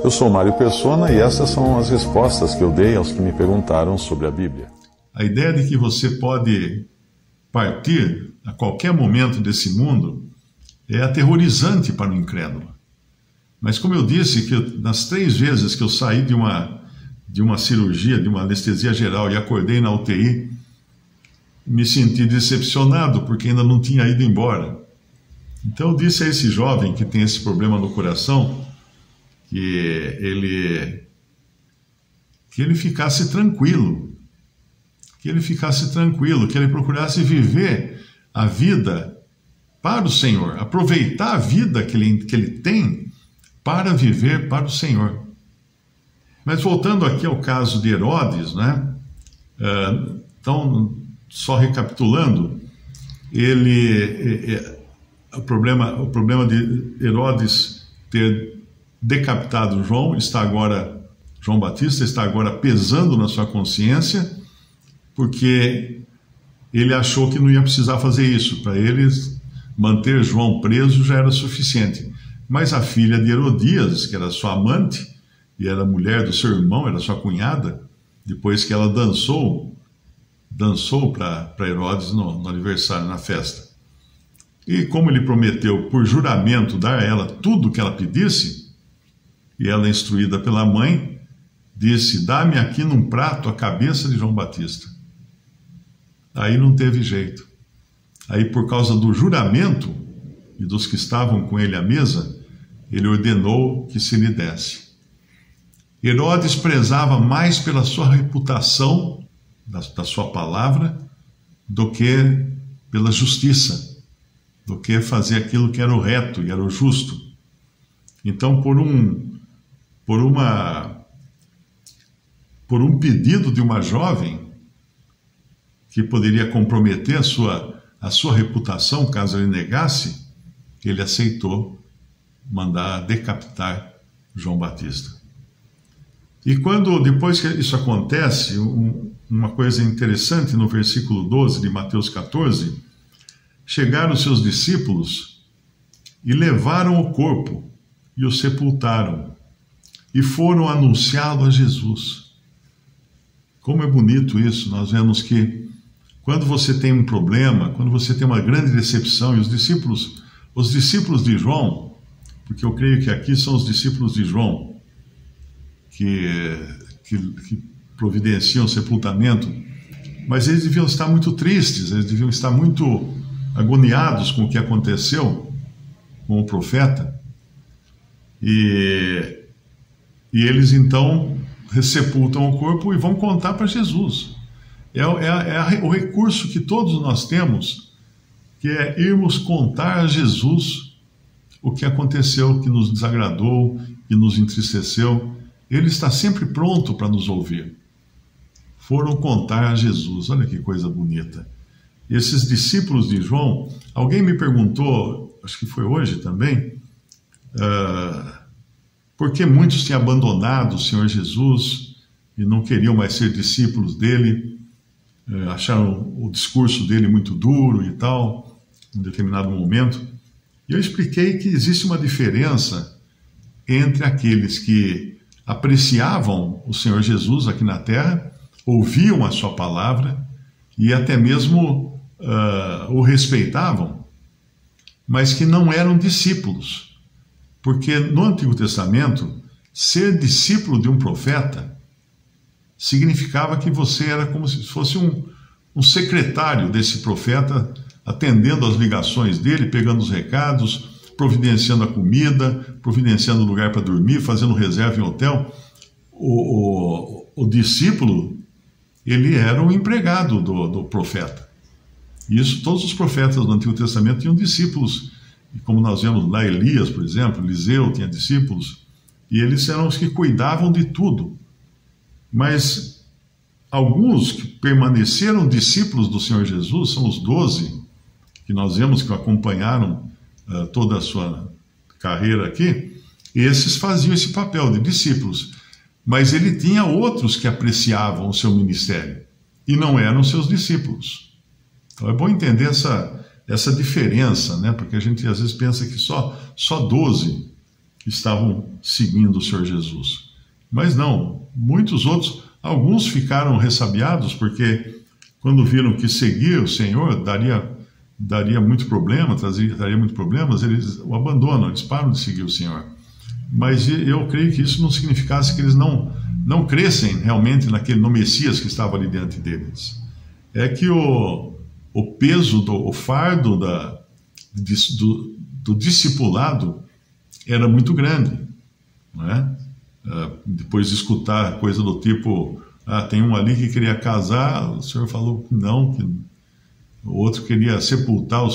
Eu sou Mário Persona e essas são as respostas que eu dei aos que me perguntaram sobre a Bíblia. A ideia de que você pode partir a qualquer momento desse mundo é aterrorizante para o incrédulo. Mas como eu disse, que nas 3 vezes que eu saí de uma cirurgia, de uma anestesia geral e acordei na UTI, me senti decepcionado porque ainda não tinha ido embora. Então eu disse a esse jovem que tem esse problema no coração que ele ficasse tranquilo, que ele procurasse viver a vida para o Senhor, aproveitar a vida que ele tem para viver para o Senhor. Mas voltando aqui ao caso de Herodes, né? Então, só recapitulando, o problema de Herodes ter decapitado João Batista está agora pesando na sua consciência, porque ele achou que não ia precisar fazer isso. Para eles, manter João preso já era suficiente. Mas a filha de Herodias, que era sua amante, e era mulher do seu irmão, era sua cunhada, depois que ela dançou para Herodes no aniversário, na festa. E como ele prometeu, por juramento, dar a ela tudo o que ela pedisse, e ela, instruída pela mãe, disse: dá-me aqui num prato a cabeça de João Batista. Aí não teve jeito. Aí, por causa do juramento e dos que estavam com ele à mesa, ele ordenou que se lhe desse. Herodes prezava mais pela sua reputação, da sua palavra, do que pela justiça, do que fazer aquilo que era o reto e era o justo. Então, por um pedido de uma jovem que poderia comprometer a sua reputação caso ele negasse, ele aceitou mandar decapitar João Batista. E depois que isso acontece, uma coisa interessante no versículo 12 de Mateus 14, chegaram os seus discípulos e levaram o corpo e o sepultaram e foram anunciá-lo a Jesus. Como é bonito isso. Nós vemos que quando você tem um problema, quando você tem uma grande decepção, e os discípulos de João, porque eu creio que aqui são os discípulos de João que providenciam o sepultamento, mas eles deviam estar muito tristes, eles deviam estar muito agoniados com o que aconteceu com o profeta, e eles então sepultam o corpo e vão contar para Jesus. É o recurso que todos nós temos, que é irmos contar a Jesus o que aconteceu, que nos desagradou, que nos entristeceu. Ele está sempre pronto para nos ouvir. Foram contar a Jesus. Olha que coisa bonita. Esses discípulos de João, alguém me perguntou, acho que foi hoje também, por que muitos tinham abandonado o Senhor Jesus e não queriam mais ser discípulos dele, acharam o discurso dele muito duro e tal, em determinado momento. E eu expliquei que existe uma diferença entre aqueles que apreciavam o Senhor Jesus aqui na terra, ouviam a sua palavra e até mesmo o respeitavam, mas que não eram discípulos. Porque no Antigo Testamento, ser discípulo de um profeta significava que você era como se fosse um secretário desse profeta, atendendo às ligações dele, pegando os recados, providenciando a comida, providenciando lugar para dormir, fazendo reserva em hotel. O discípulo, ele era um empregado do profeta. Isso, todos os profetas do Antigo Testamento tinham discípulos. E como nós vemos lá, Elias, por exemplo, Eliseu tinha discípulos, e eles eram os que cuidavam de tudo. Mas alguns que permaneceram discípulos do Senhor Jesus, são os 12, que nós vemos que o acompanharam toda a sua carreira aqui, esses faziam esse papel de discípulos. Mas ele tinha outros que apreciavam o seu ministério, e não eram seus discípulos. Então é bom entender essa diferença, né? Porque a gente às vezes pensa que só 12 que estavam seguindo o Senhor Jesus. Mas não, muitos outros, alguns ficaram ressabiados, porque quando viram que seguir o Senhor daria muito problema, traria muito problemas, eles o abandonam, eles param de seguir o Senhor. Mas eu creio que isso não significasse que eles não crescem realmente no Messias que estava ali diante deles. É que o peso, o fardo do discipulado era muito grande, não é? Depois de escutar coisa do tipo, tem um ali que queria casar, o Senhor falou que não, que o outro queria sepultar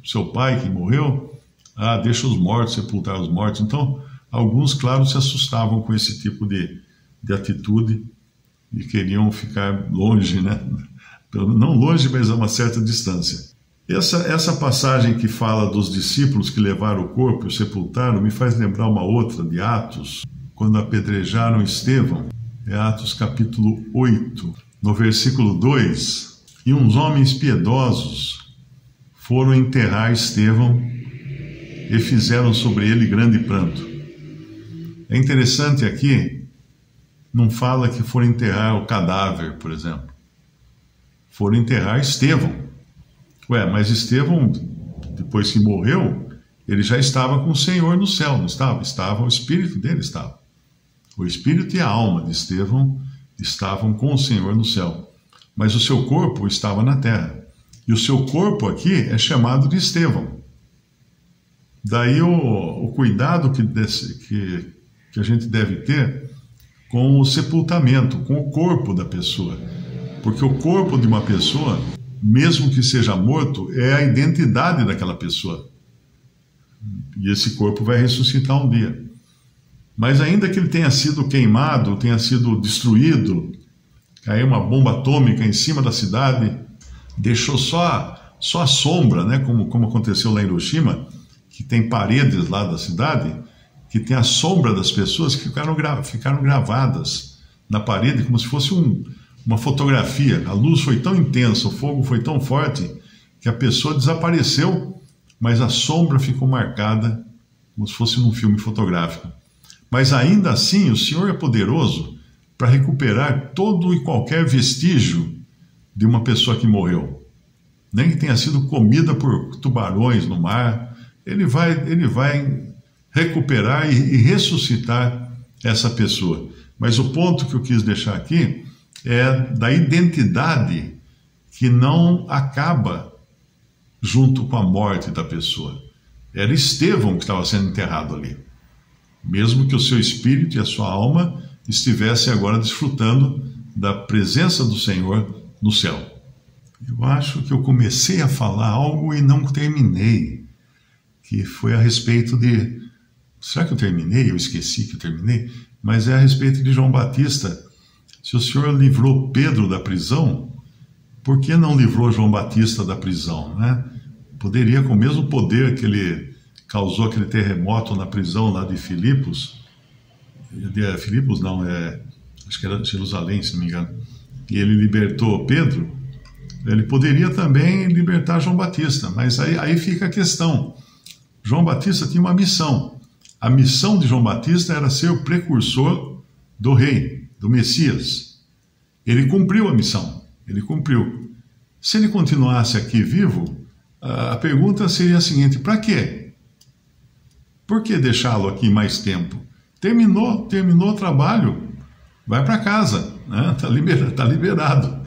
seu pai que morreu, deixa os mortos sepultar os mortos. Então, alguns, claro, se assustavam com esse tipo de atitude e queriam ficar longe, né? Não longe, mas a uma certa distância. Essa passagem que fala dos discípulos que levaram o corpo e o sepultaram me faz lembrar uma outra de Atos, quando apedrejaram Estevão. É Atos capítulo 8, no versículo 2. E uns homens piedosos foram enterrar Estevão e fizeram sobre ele grande pranto. É interessante aqui, não fala que foram enterrar o cadáver, por exemplo. Foram enterrar Estevão. Mas Estevão, depois que morreu, ele já estava com o Senhor no céu, não estava? O espírito dele estava. O espírito e a alma de Estevão estavam com o Senhor no céu. Mas o seu corpo estava na terra. E o seu corpo aqui é chamado de Estevão. Daí o cuidado que a gente deve ter com o sepultamento, com o corpo da pessoa. Porque o corpo de uma pessoa, mesmo que seja morto, é a identidade daquela pessoa. E esse corpo vai ressuscitar um dia. Mas ainda que ele tenha sido queimado, tenha sido destruído, caiu uma bomba atômica em cima da cidade, deixou só a sombra, né? Como aconteceu lá em Hiroshima, que tem paredes lá da cidade, que tem a sombra das pessoas que ficaram gravadas na parede, como se fosse uma fotografia. A luz foi tão intensa, o fogo foi tão forte, que a pessoa desapareceu, mas a sombra ficou marcada, como se fosse num filme fotográfico. Mas ainda assim, o Senhor é poderoso para recuperar todo e qualquer vestígio de uma pessoa que morreu. Nem que tenha sido comida por tubarões no mar, ele vai recuperar e ressuscitar essa pessoa. Mas o ponto que eu quis deixar aqui é da identidade que não acaba junto com a morte da pessoa. Era Estevão que estava sendo enterrado ali. Mesmo que o seu espírito e a sua alma estivessem agora desfrutando da presença do Senhor no céu. Eu acho que eu comecei a falar algo e não terminei, que foi a respeito de... Será que eu terminei? Eu esqueci que eu terminei, mas é a respeito de João Batista. Se o Senhor livrou Pedro da prisão, por que não livrou João Batista da prisão, né? Poderia, com o mesmo poder que ele causou aquele terremoto na prisão lá de Filipos, acho que era Jerusalém, se não me engano, e ele libertou Pedro, ele poderia também libertar João Batista, mas aí fica a questão. João Batista tinha uma missão. A missão de João Batista era ser o precursor do rei, do Messias. Ele cumpriu a missão, ele cumpriu. Se ele continuasse aqui vivo, a pergunta seria a seguinte: para quê? Por que deixá-lo aqui mais tempo? Terminou o trabalho, vai para casa, né? Tá liberado,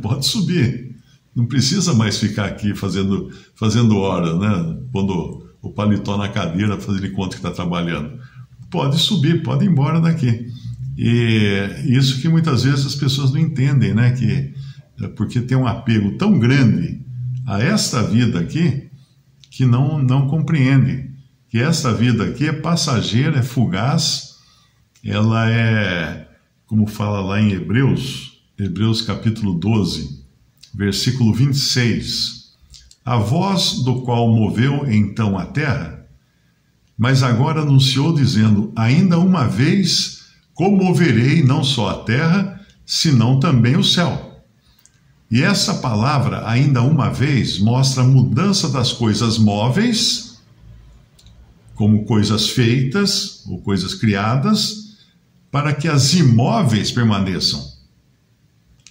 pode subir. Não precisa mais ficar aqui fazendo hora, né? Pondo o paletó na cadeira, fazer de conta que está trabalhando. Pode subir, pode ir embora daqui. E isso que muitas vezes as pessoas não entendem, né? Porque tem um apego tão grande a esta vida aqui, que não compreende que esta vida aqui é passageira, é fugaz, ela é, como fala lá em Hebreus capítulo 12, versículo 26, a voz do qual moveu então a terra, mas agora anunciou dizendo, ainda uma vez comoverei não só a terra, senão também o céu. E essa palavra, ainda uma vez, mostra a mudança das coisas móveis como coisas feitas ou coisas criadas, para que as imóveis permaneçam.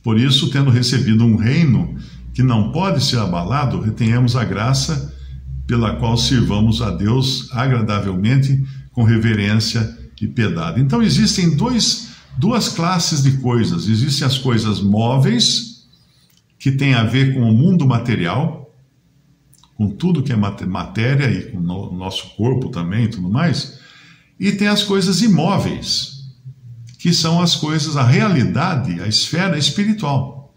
Por isso, tendo recebido um reino que não pode ser abalado, retenhamos a graça pela qual sirvamos a Deus agradavelmente, com reverência e piedade. Então, existem duas classes de coisas. Existem as coisas móveis, que têm a ver com o mundo material, com tudo que é matéria e com o nosso corpo também e tudo mais. E tem as coisas imóveis, que são as coisas, a realidade, a esfera espiritual.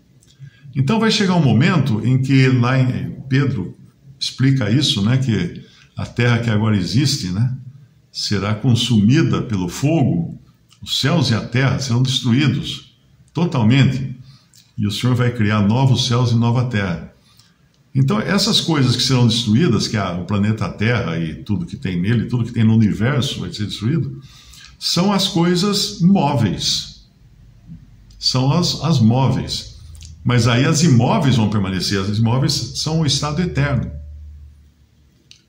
Então vai chegar um momento em que, lá em Pedro explica isso, né, que a terra que agora existe, né, será consumida pelo fogo, os céus e a terra serão destruídos totalmente, e o Senhor vai criar novos céus e nova terra. Então essas coisas que serão destruídas, que é o planeta Terra e tudo que tem nele, tudo que tem no universo vai ser destruído, são as coisas móveis. São as móveis. Mas aí as imóveis vão permanecer. As imóveis são o estado eterno.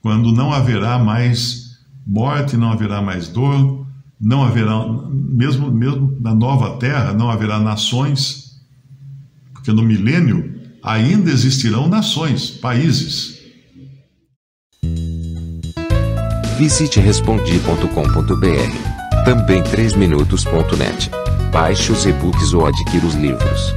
Quando não haverá mais morte, não haverá mais dor, não haverá, mesmo na nova terra, não haverá nações, porque no milênio ainda existirão nações, países. Visite respondi.com.br. Também 3minutos.net. Baixe os e-books ou adquira os livros.